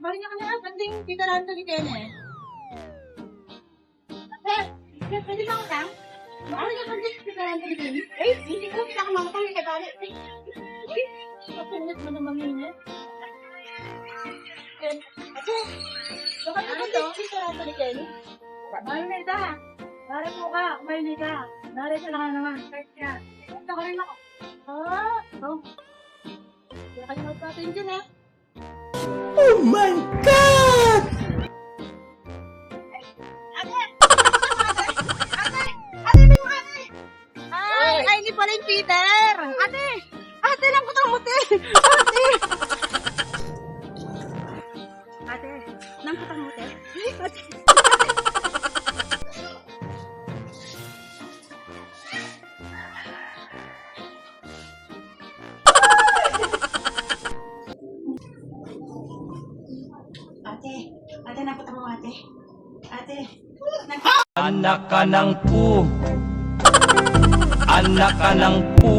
Balik ka na, panding titirahan to ni Kene. Pwede ba ako lang? Balik ka panding titirahan to ni Kene. Hindi ko kita kamakatang kay balik. Papunit mo naman yun eh. Bakit ano to? Titirahan to ni Kene? Marinita! Nari po ka, Marinita. Nari ka lang naman. Kahit ka. Punta ka rin ako. Oh. Kaya kayo magpatin dyan eh. Oh my God! Ay, hindi pala yung Peter! Ate lang kutang muti! Ate, nang kutang muti? Ate, nang kutang mo ate. Ate, Anak ka ng pu. Anak ka ng pu.